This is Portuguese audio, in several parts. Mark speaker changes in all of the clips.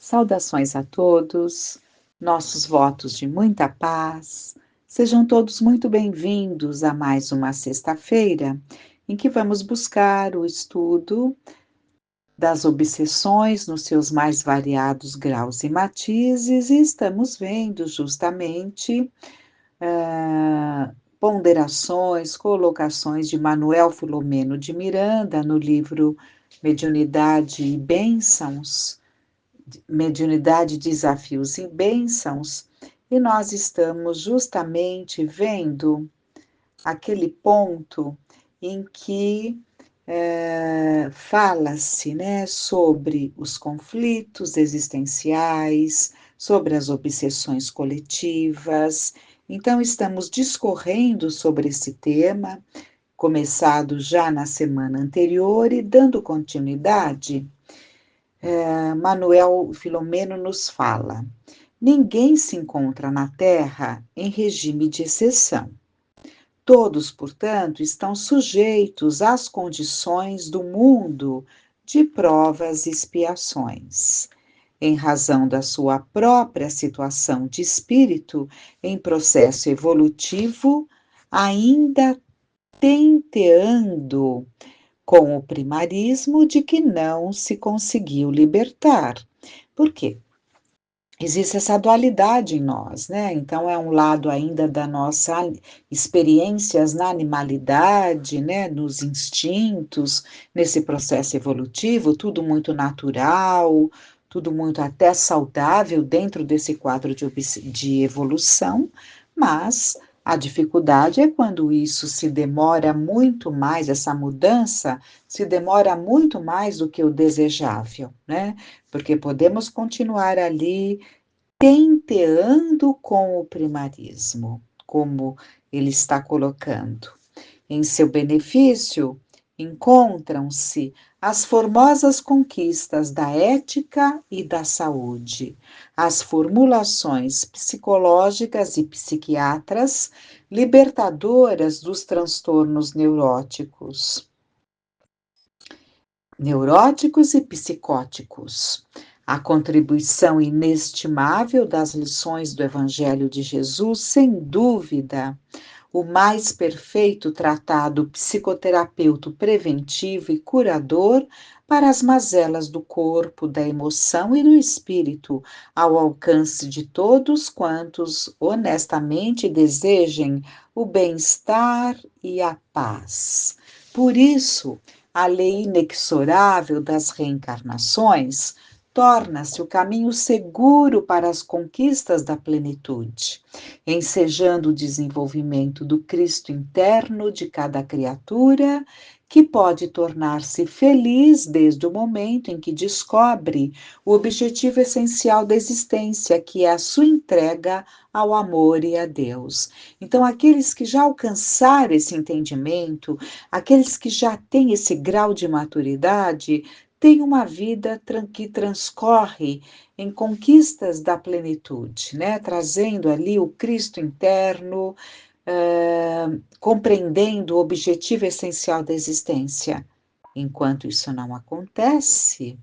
Speaker 1: Saudações a todos, nossos votos de muita paz. Sejam todos muito bem-vindos a mais uma sexta-feira em que vamos buscar o estudo das obsessões nos seus mais variados graus e matizes, e estamos vendo justamente ponderações, colocações de Manuel Filomeno de Miranda no livro Mediunidade e Bênçãos. Mediunidade, Desafios e Bênçãos, e nós estamos justamente vendo aquele ponto em que fala-se, né, sobre os conflitos existenciais, sobre as obsessões coletivas. Então, estamos discorrendo sobre esse tema, começado já na semana anterior e dando continuidade. Manuel Filomeno nos fala: ninguém se encontra na Terra em regime de exceção. Todos, portanto, estão sujeitos às condições do mundo de provas e expiações. Em razão da sua própria situação de espírito em processo evolutivo, ainda tenteando com o primarismo de que não se conseguiu libertar. Por quê? Existe essa dualidade em nós, né? Então, é um lado ainda da nossa experiências na animalidade, né? Nos instintos, nesse processo evolutivo, tudo muito natural, tudo muito até saudável dentro desse quadro de evolução, mas a dificuldade é quando isso se demora muito mais, essa mudança se demora muito mais do que o desejável, né? Porque podemos continuar ali tenteando com o primarismo, como ele está colocando. Em seu benefício, encontram-se as formosas conquistas da ética e da saúde, as formulações psicológicas e psiquiatras libertadoras dos transtornos neuróticos e psicóticos. A contribuição inestimável das lições do Evangelho de Jesus, sem dúvida, o mais perfeito tratado psicoterapeuta preventivo e curador para as mazelas do corpo, da emoção e do espírito, ao alcance de todos quantos honestamente desejem o bem-estar e a paz. Por isso, a lei inexorável das reencarnações torna-se o caminho seguro para as conquistas da plenitude, ensejando o desenvolvimento do Cristo interno de cada criatura, que pode tornar-se feliz desde o momento em que descobre o objetivo essencial da existência, que é a sua entrega ao amor e a Deus. Então, aqueles que já alcançaram esse entendimento, aqueles que já têm esse grau de maturidade, têm uma vida que transcorre em conquistas da plenitude, né? Trazendo ali o Cristo interno, compreendendo o objetivo essencial da existência. Enquanto isso não acontece,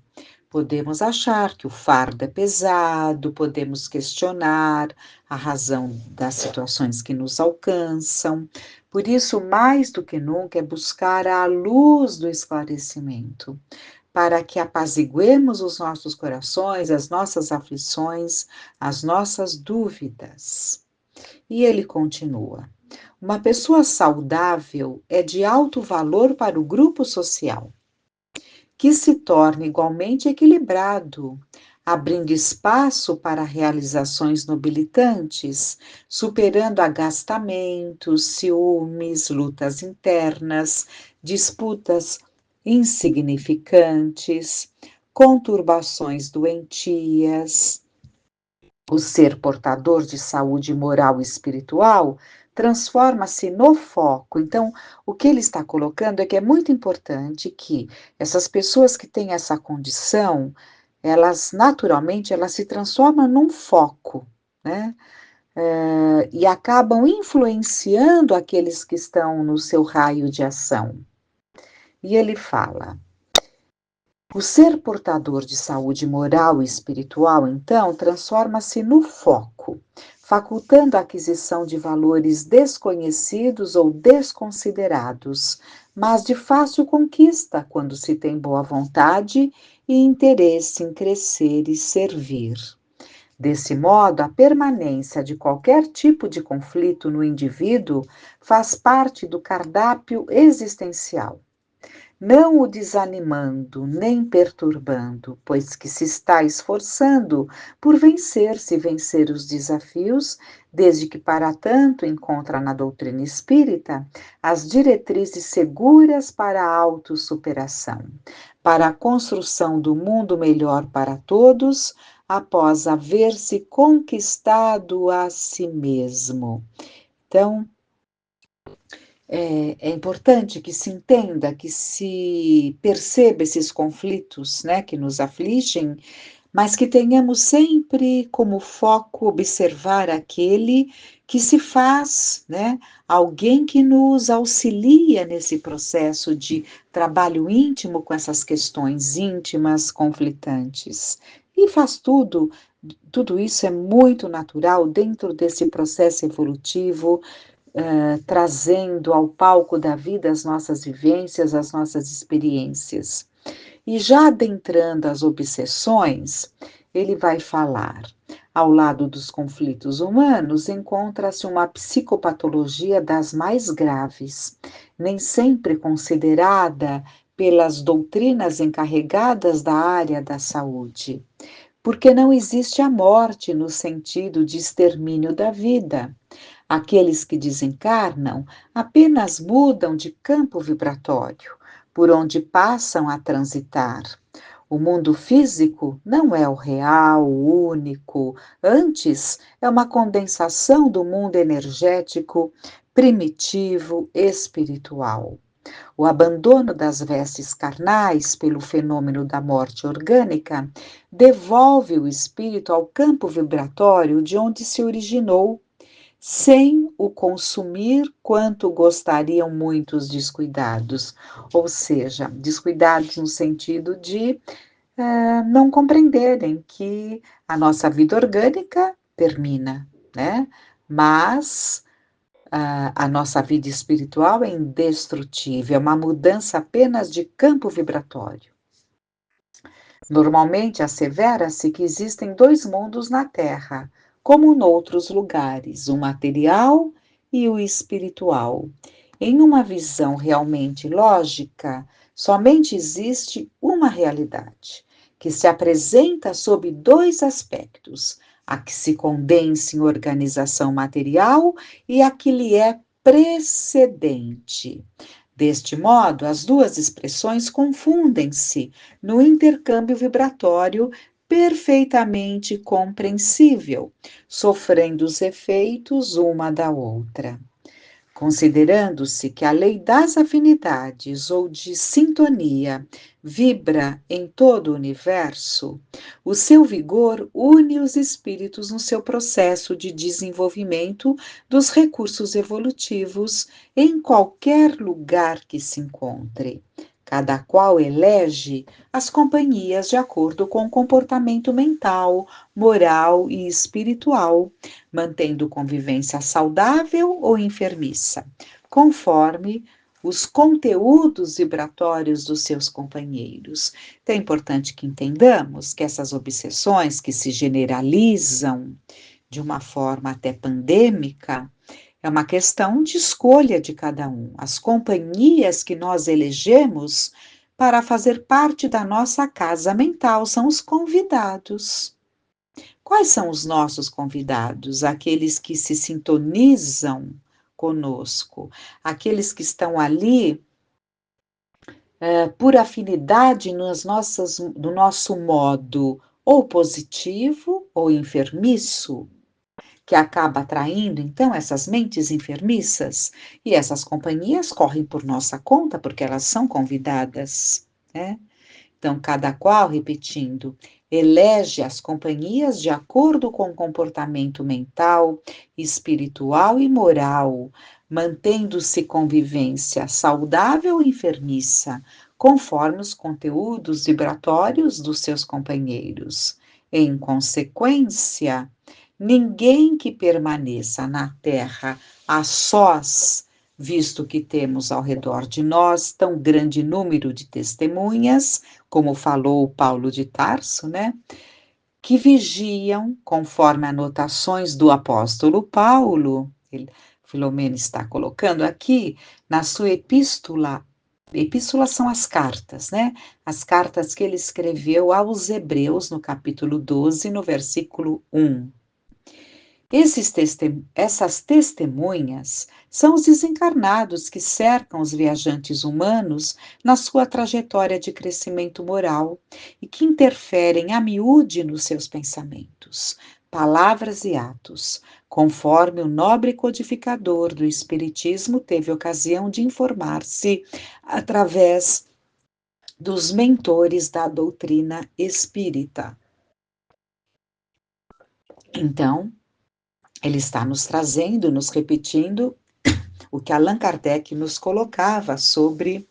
Speaker 1: podemos achar que o fardo é pesado, podemos questionar a razão das situações que nos alcançam. Por isso, mais do que nunca, é buscar a luz do esclarecimento, para que apaziguemos os nossos corações, as nossas aflições, as nossas dúvidas. E ele continua: uma pessoa saudável é de alto valor para o grupo social, que se torna igualmente equilibrado, abrindo espaço para realizações nobilitantes, superando agastamentos, ciúmes, lutas internas, disputas insignificantes, conturbações doentias. O ser portador de saúde moral e espiritual transforma-se no foco. Então, o que ele está colocando é que é muito importante que essas pessoas que têm essa condição, elas naturalmente elas se transformam num foco, né? E acabam influenciando aqueles que estão no seu raio de ação. E ele fala: O ser portador de saúde moral e espiritual, então, transforma-se no foco, facultando a aquisição de valores desconhecidos ou desconsiderados, mas de fácil conquista quando se tem boa vontade e interesse em crescer e servir. Desse modo, a permanência de qualquer tipo de conflito no indivíduo faz parte do cardápio existencial, não o desanimando nem perturbando, pois que se está esforçando por vencer-se e vencer os desafios, desde que para tanto encontra na doutrina espírita as diretrizes seguras para a autossuperação, para a construção do mundo melhor para todos, após haver-se conquistado a si mesmo. Então, é importante que se entenda, que se perceba esses conflitos, né, que nos afligem, mas que tenhamos sempre como foco observar aquele que se faz, né, alguém que nos auxilia nesse processo de trabalho íntimo com essas questões íntimas, conflitantes. E faz tudo isso é muito natural dentro desse processo evolutivo, trazendo ao palco da vida as nossas vivências, as nossas experiências. E já adentrando as obsessões, ele vai falar: ao lado dos conflitos humanos, encontra-se uma psicopatologia das mais graves, nem sempre considerada pelas doutrinas encarregadas da área da saúde, porque não existe a morte no sentido de extermínio da vida. Aqueles que desencarnam apenas mudam de campo vibratório, por onde passam a transitar. O mundo físico não é o real, o único, antes é uma condensação do mundo energético, primitivo, espiritual. O abandono das vestes carnais pelo fenômeno da morte orgânica devolve o espírito ao campo vibratório de onde se originou, sem o consumir quanto gostariam muitos descuidados, ou seja, descuidados no sentido de não compreenderem que a nossa vida orgânica termina, né? Mas a nossa vida espiritual é indestrutível, é uma mudança apenas de campo vibratório. Normalmente assevera-se que existem dois mundos na Terra, como noutros lugares, o material e o espiritual. Em uma visão realmente lógica, somente existe uma realidade, que se apresenta sob dois aspectos: a que se condensa em organização material e a que lhe é precedente. Deste modo, as duas expressões confundem-se no intercâmbio vibratório perfeitamente compreensível, sofrendo os efeitos uma da outra. Considerando-se que a lei das afinidades ou de sintonia vibra em todo o universo, o seu vigor une os espíritos no seu processo de desenvolvimento dos recursos evolutivos em qualquer lugar que se encontre. Cada qual elege as companhias de acordo com o comportamento mental, moral e espiritual, mantendo convivência saudável ou enfermiça, conforme os conteúdos vibratórios dos seus companheiros. Então é importante que entendamos que essas obsessões que se generalizam de uma forma até pandêmica, é uma questão de escolha de cada um. As companhias que nós elegemos para fazer parte da nossa casa mental são os convidados. Quais são os nossos convidados? Aqueles que se sintonizam conosco, aqueles que estão ali por afinidade do nosso modo ou positivo ou enfermiço, que acaba atraindo, então, essas mentes enfermiças, e essas companhias correm por nossa conta, porque elas são convidadas, né? Então, cada qual, repetindo, elege as companhias de acordo com o comportamento mental, espiritual e moral, mantendo-se convivência saudável ou enfermiça, conforme os conteúdos vibratórios dos seus companheiros. Em consequência, ninguém que permaneça na Terra a sós, visto que temos ao redor de nós tão grande número de testemunhas, como falou Paulo de Tarso, né? Que vigiam, conforme anotações do apóstolo Paulo, Filomena está colocando aqui, na sua epístola. Epístolas são as cartas, né? As cartas que ele escreveu aos Hebreus, no capítulo 12, no versículo 1. Essas testemunhas são os desencarnados que cercam os viajantes humanos na sua trajetória de crescimento moral e que interferem a miúde nos seus pensamentos, palavras e atos, conforme o nobre codificador do Espiritismo teve ocasião de informar-se através dos mentores da doutrina espírita. Então, ele está nos trazendo, nos repetindo o que Allan Kardec nos colocava sobre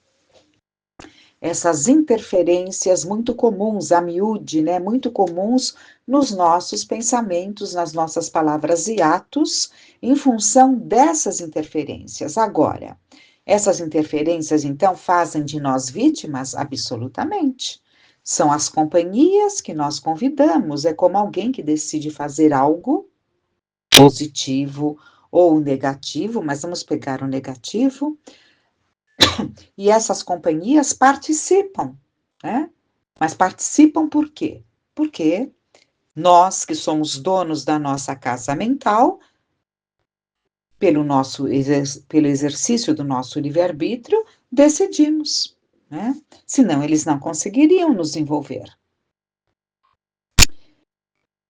Speaker 1: essas interferências muito comuns, a miúde, né, muito comuns nos nossos pensamentos, nas nossas palavras e atos, em função dessas interferências. Agora, essas interferências, então, fazem de nós vítimas? Absolutamente. São as companhias que nós convidamos, é como alguém que decide fazer algo positivo ou negativo, mas vamos pegar o negativo, e essas companhias participam, né? Mas participam por quê? Porque nós que somos donos da nossa casa mental, pelo exercício do nosso livre-arbítrio, decidimos, né? Senão eles não conseguiriam nos envolver.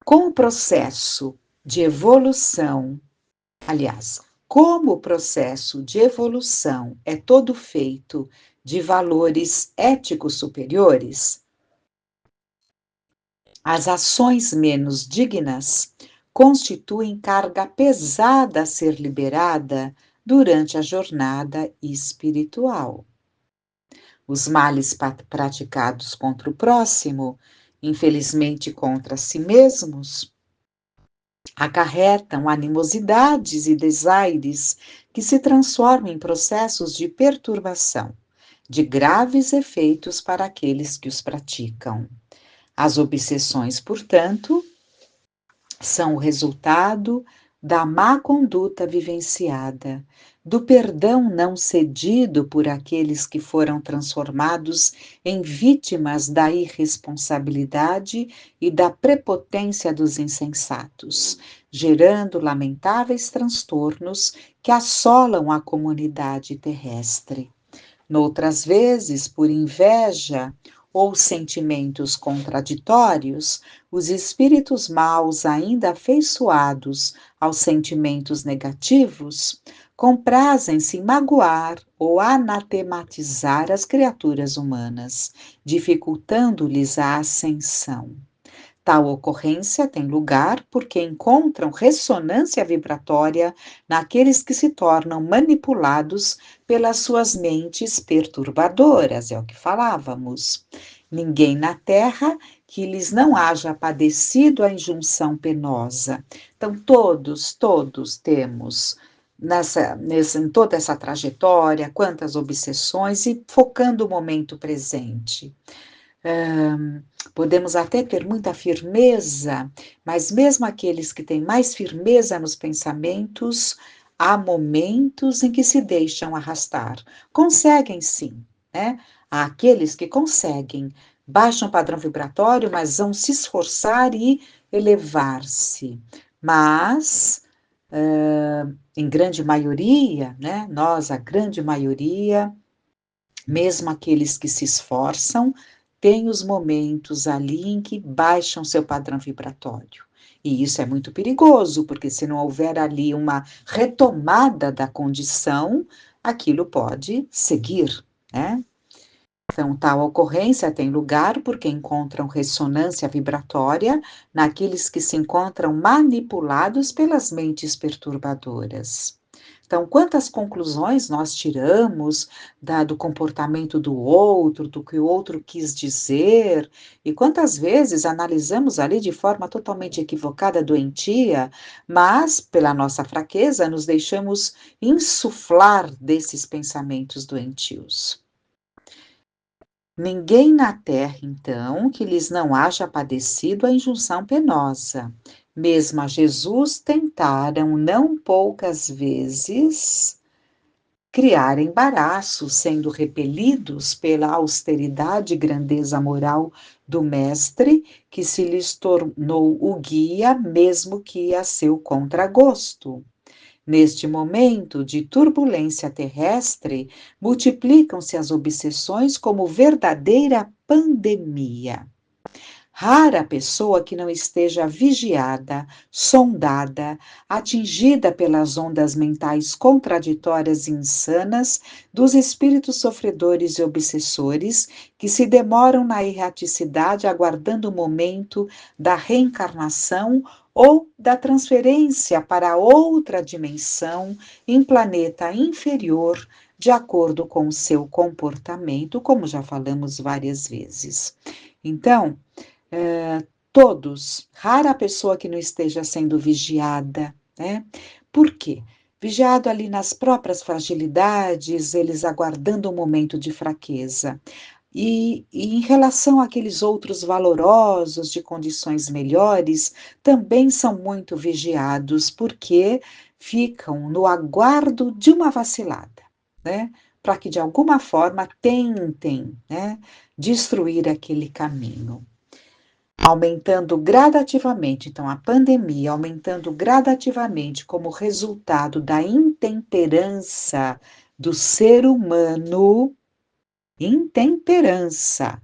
Speaker 1: Com o processo de evolução, aliás, como o processo de evolução é todo feito de valores éticos superiores, as ações menos dignas constituem carga pesada a ser liberada durante a jornada espiritual. Os males praticados contra o próximo, infelizmente contra si mesmos, acarretam animosidades e desaires que se transformam em processos de perturbação, de graves efeitos para aqueles que os praticam. As obsessões, portanto, são o resultado da má conduta vivenciada, do perdão não cedido por aqueles que foram transformados em vítimas da irresponsabilidade e da prepotência dos insensatos, gerando lamentáveis transtornos que assolam a comunidade terrestre. Noutras vezes, por inveja ou sentimentos contraditórios, os espíritos maus, ainda afeiçoados aos sentimentos negativos, comprazem-se em magoar ou anatematizar as criaturas humanas, dificultando-lhes a ascensão. Tal ocorrência tem lugar porque encontram ressonância vibratória naqueles que se tornam manipulados pelas suas mentes perturbadoras, é o que falávamos. Ninguém na Terra que lhes não haja padecido a injunção penosa. Então, todos temos em toda essa trajetória, quantas obsessões, e focando o momento presente. Podemos até ter muita firmeza, mas mesmo aqueles que têm mais firmeza nos pensamentos, há momentos em que se deixam arrastar. Conseguem sim, né? Há aqueles que conseguem, baixam o padrão vibratório, mas vão se esforçar e elevar-se. Mas, em grande maioria, né? Nós, a grande maioria, mesmo aqueles que se esforçam, tem os momentos ali em que baixam seu padrão vibratório. E isso é muito perigoso, porque se não houver ali uma retomada da condição, aquilo pode seguir, né? Então, tal ocorrência tem lugar porque encontram ressonância vibratória naqueles que se encontram manipulados pelas mentes perturbadoras. Então, quantas conclusões nós tiramos do comportamento do outro, do que o outro quis dizer, e quantas vezes analisamos ali de forma totalmente equivocada, doentia, mas, pela nossa fraqueza, nos deixamos insuflar desses pensamentos doentios. Ninguém na terra, então, que lhes não haja padecido a injunção penosa. Mesmo a Jesus tentaram não poucas vezes criar embaraços, sendo repelidos pela austeridade e grandeza moral do mestre, que se lhes tornou o guia, mesmo que a seu contragosto. Neste momento de turbulência terrestre, multiplicam-se as obsessões como verdadeira pandemia. Rara a pessoa que não esteja vigiada, sondada, atingida pelas ondas mentais contraditórias e insanas dos espíritos sofredores e obsessores que se demoram na erraticidade aguardando o momento da reencarnação ou da transferência para outra dimensão em planeta inferior, de acordo com o seu comportamento, como já falamos várias vezes. Então, todos, rara a pessoa que não esteja sendo vigiada, né? Por quê? Vigiado ali nas próprias fragilidades, eles aguardando um momento de fraqueza. E em relação àqueles outros valorosos de condições melhores, também são muito vigiados, porque ficam no aguardo de uma vacilada, né? Para que de alguma forma tentem, né, destruir aquele caminho. Aumentando gradativamente, então a pandemia aumentando gradativamente como resultado da intemperança do ser humano, intemperança,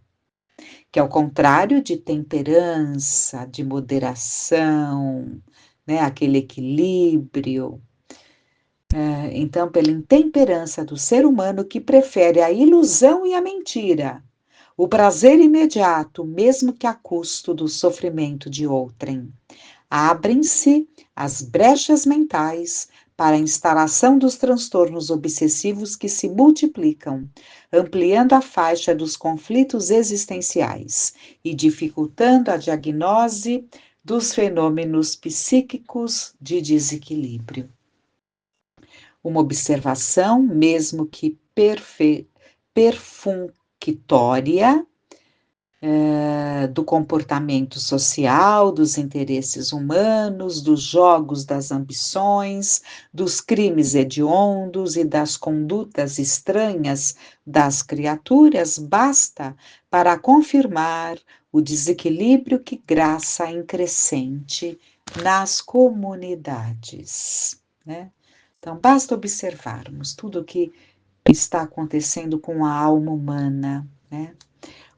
Speaker 1: que é o contrário de temperança, de moderação, né, aquele equilíbrio. Então, pela intemperança do ser humano que prefere a ilusão e a mentira, o prazer imediato, mesmo que a custo do sofrimento de outrem. Abrem-se as brechas mentais para a instalação dos transtornos obsessivos que se multiplicam, ampliando a faixa dos conflitos existenciais e dificultando a diagnose dos fenômenos psíquicos de desequilíbrio. Uma observação, mesmo que perfunctória, do comportamento social, dos interesses humanos, dos jogos das ambições, dos crimes hediondos e das condutas estranhas das criaturas, basta para confirmar o desequilíbrio que graça em crescente nas comunidades, né? Então, basta observarmos tudo o que está acontecendo com a alma humana, né?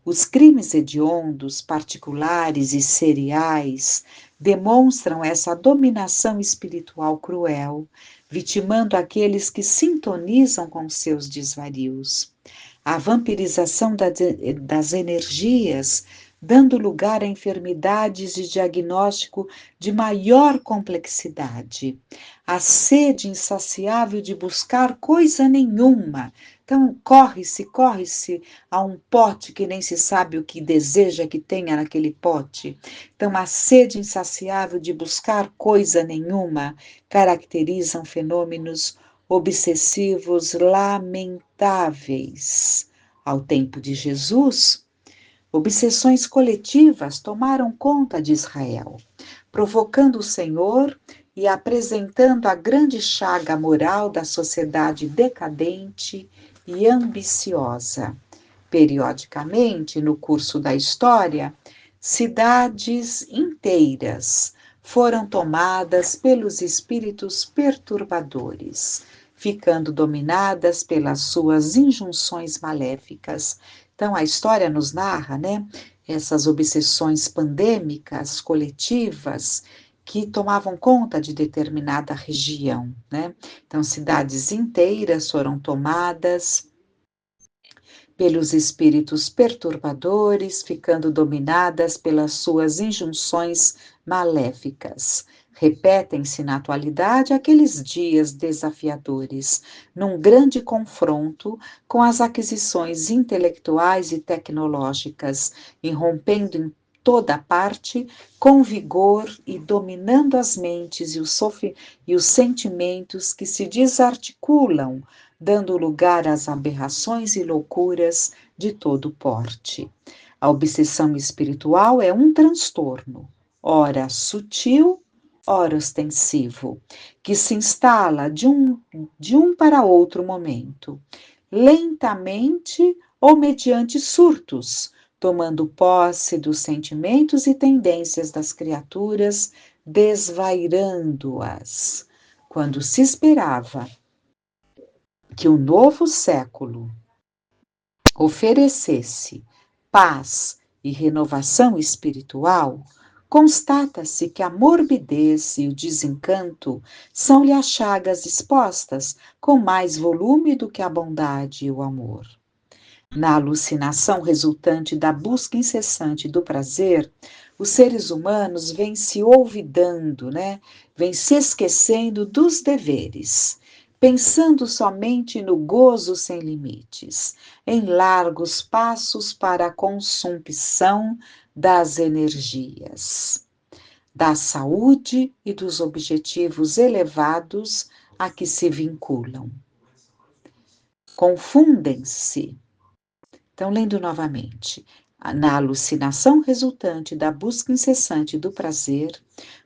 Speaker 1: Os crimes hediondos, particulares e seriais demonstram essa dominação espiritual cruel, vitimando aqueles que sintonizam com seus desvarios. A vampirização das energias, dando lugar a enfermidades de diagnóstico de maior complexidade. A sede insaciável de buscar coisa nenhuma. Então, corre-se a um pote que nem se sabe o que deseja que tenha naquele pote. Então, a sede insaciável de buscar coisa nenhuma caracterizam fenômenos obsessivos lamentáveis. Ao tempo de Jesus, obsessões coletivas tomaram conta de Israel, provocando o Senhor e apresentando a grande chaga moral da sociedade decadente e ambiciosa. Periodicamente, no curso da história, cidades inteiras foram tomadas pelos espíritos perturbadores, ficando dominadas pelas suas injunções maléficas. Então, a história nos narra, né, essas obsessões pandêmicas, coletivas, que tomavam conta de determinada região, né? Então, cidades inteiras foram tomadas pelos espíritos perturbadores, ficando dominadas pelas suas injunções maléficas, Repetem-se na atualidade aqueles dias desafiadores, num grande confronto com as aquisições intelectuais e tecnológicas, irrompendo em toda parte com vigor e dominando as mentes e os sentimentos que se desarticulam, dando lugar às aberrações e loucuras de todo porte. A obsessão espiritual é um transtorno, ora sutil, ora ostensivo, que se instala de um para outro momento, lentamente ou mediante surtos, tomando posse dos sentimentos e tendências das criaturas, desvairando-as. Quando se esperava que o novo século oferecesse paz e renovação espiritual, constata-se que a morbidez e o desencanto são-lhe as chagas expostas com mais volume do que a bondade e o amor. Na alucinação resultante da busca incessante do prazer, os seres humanos vêm se olvidando, vêm se esquecendo dos deveres, pensando somente no gozo sem limites, em largos passos para a consumpção das energias, da saúde e dos objetivos elevados a que se vinculam. Confundem-se. Então, lendo novamente. Na alucinação resultante da busca incessante do prazer,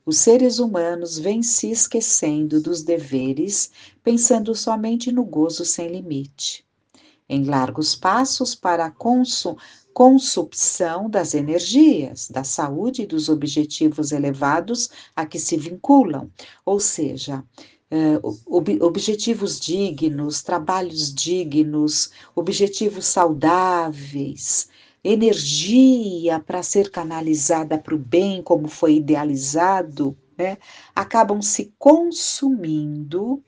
Speaker 1: os seres humanos vêm se esquecendo dos deveres, pensando somente no gozo sem limite, em largos passos para a consumpção das energias, da saúde e dos objetivos elevados a que se vinculam, ou seja, objetivos dignos, trabalhos dignos, objetivos saudáveis, energia para ser canalizada para o bem, como foi idealizado, acabam se consumindo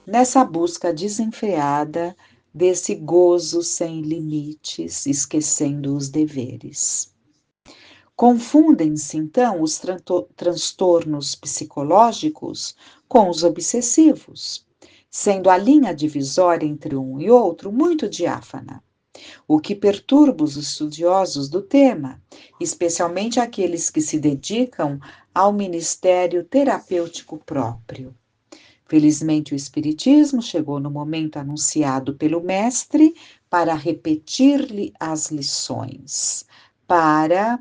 Speaker 1: nessa busca desenfreada desse gozo sem limites, esquecendo os deveres. Confundem-se, então, os transtornos psicológicos com os obsessivos, sendo a linha divisória entre um e outro muito diáfana, o que perturba os estudiosos do tema, especialmente aqueles que se dedicam ao ministério terapêutico próprio. Felizmente, o Espiritismo chegou no momento anunciado pelo Mestre para repetir-lhe as lições, para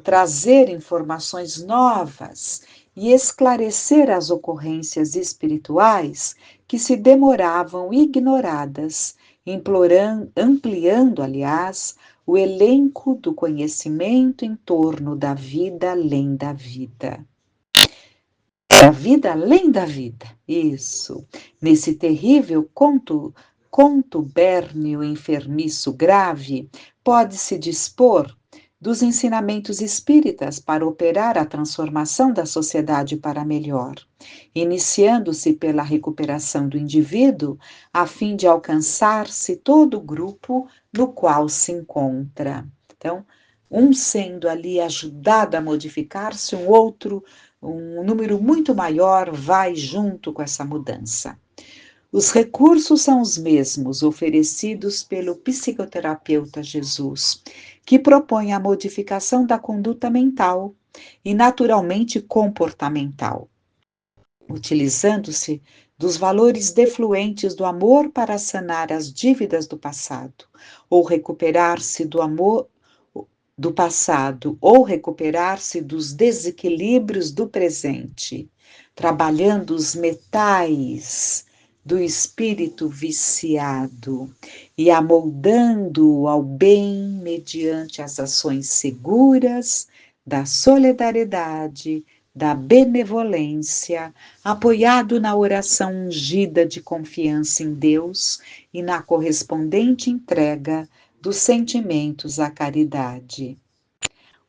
Speaker 1: trazer informações novas e esclarecer as ocorrências espirituais que se demoravam ignoradas, ampliando, aliás, o elenco do conhecimento em torno da vida além da vida. Da vida além da vida, isso. Nesse terrível contubérnio enfermiço grave, pode-se dispor dos ensinamentos espíritas para operar a transformação da sociedade para melhor, iniciando-se pela recuperação do indivíduo, a fim de alcançar-se todo o grupo no qual se encontra. Então, um sendo ali ajudado a modificar-se, um número muito maior vai junto com essa mudança. Os recursos são os mesmos oferecidos pelo psicoterapeuta Jesus, que propõe a modificação da conduta mental e naturalmente comportamental, utilizando-se dos valores defluentes do amor para sanar as dívidas do passado, ou recuperar-se do amor do passado, ou recuperar-se dos desequilíbrios do presente, trabalhando os metais do espírito viciado e amoldando-o ao bem mediante as ações seguras da solidariedade, da benevolência, apoiado na oração ungida de confiança em Deus e na correspondente entrega dos sentimentos à caridade.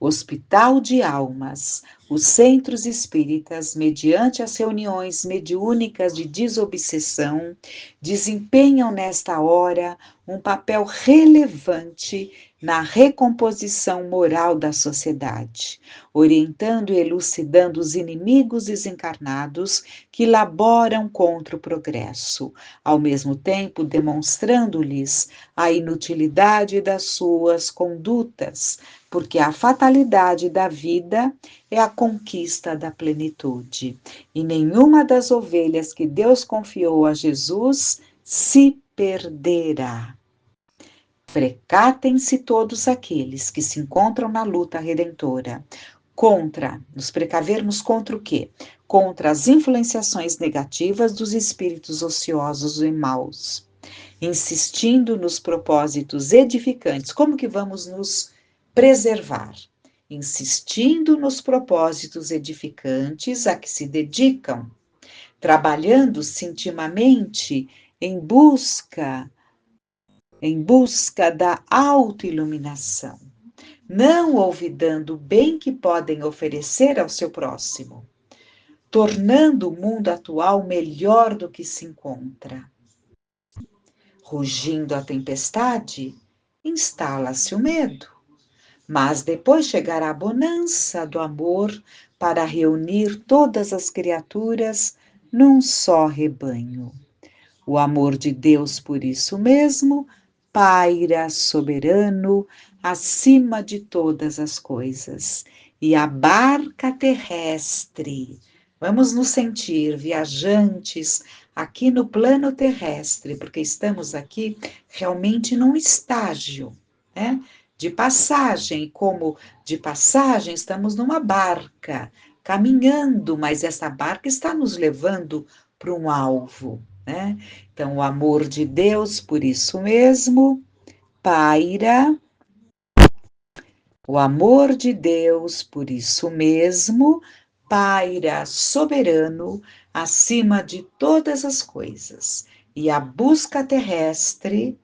Speaker 1: Hospital de Almas, os centros espíritas, mediante as reuniões mediúnicas de desobsessão, desempenham nesta hora um papel relevante na recomposição moral da sociedade, orientando e elucidando os inimigos desencarnados que laboram contra o progresso, ao mesmo tempo demonstrando-lhes a inutilidade das suas condutas, porque a fatalidade da vida é a conquista da plenitude, e nenhuma das ovelhas que Deus confiou a Jesus se perderá. Precatem-se todos aqueles que se encontram na luta redentora, nos precavermos contra o quê? Contra as influenciações negativas dos espíritos ociosos e maus, insistindo nos propósitos edificantes. Como que vamos nos preservar? Insistindo nos propósitos edificantes a que se dedicam, trabalhando-se intimamente em busca da autoiluminação, não olvidando o bem que podem oferecer ao seu próximo, tornando o mundo atual melhor do que se encontra. Rugindo a tempestade, instala-se o medo, mas depois chegará a bonança do amor para reunir todas as criaturas num só rebanho. O amor de Deus, por isso mesmo, paira soberano acima de todas as coisas. E a barca terrestre, vamos nos sentir viajantes aqui no plano terrestre, porque estamos aqui realmente num estágio, né? De passagem, e como de passagem, estamos numa barca, caminhando, mas essa barca está nos levando para um alvo, né? Então, o amor de Deus, por isso mesmo, paira. O amor de Deus, por isso mesmo, paira soberano acima de todas as coisas. E a busca terrestre,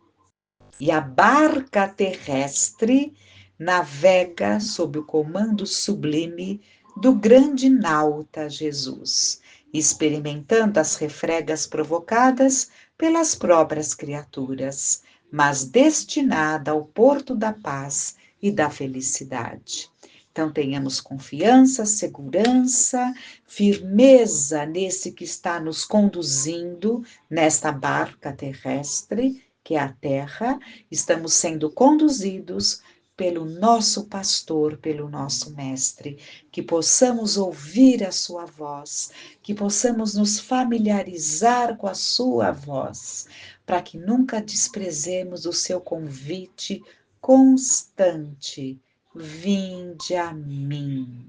Speaker 1: e a barca terrestre navega sob o comando sublime do grande nauta Jesus, experimentando as refregas provocadas pelas próprias criaturas, mas destinada ao porto da paz e da felicidade. Então, tenhamos confiança, segurança, firmeza nesse que está nos conduzindo nesta barca terrestre, que é a Terra. Estamos sendo conduzidos pelo nosso pastor, pelo nosso mestre, que possamos ouvir a sua voz, que possamos nos familiarizar com a sua voz, para que nunca desprezemos o seu convite constante: vinde a mim,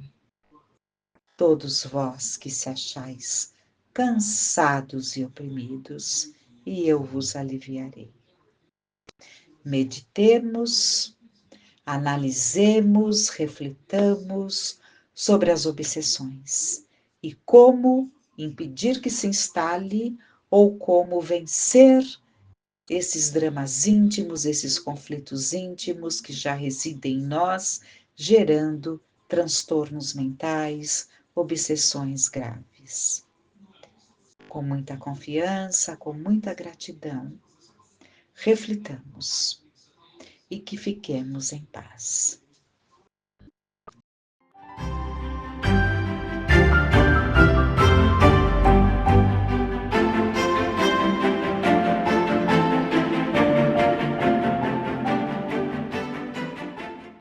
Speaker 1: todos vós que se achais cansados e oprimidos, e eu vos aliviarei. Meditemos, analisemos, reflitamos sobre as obsessões e como impedir que se instale ou como vencer esses dramas íntimos, esses conflitos íntimos que já residem em nós, gerando transtornos mentais, obsessões graves. Com muita confiança, com muita gratidão, reflitamos e que fiquemos em paz.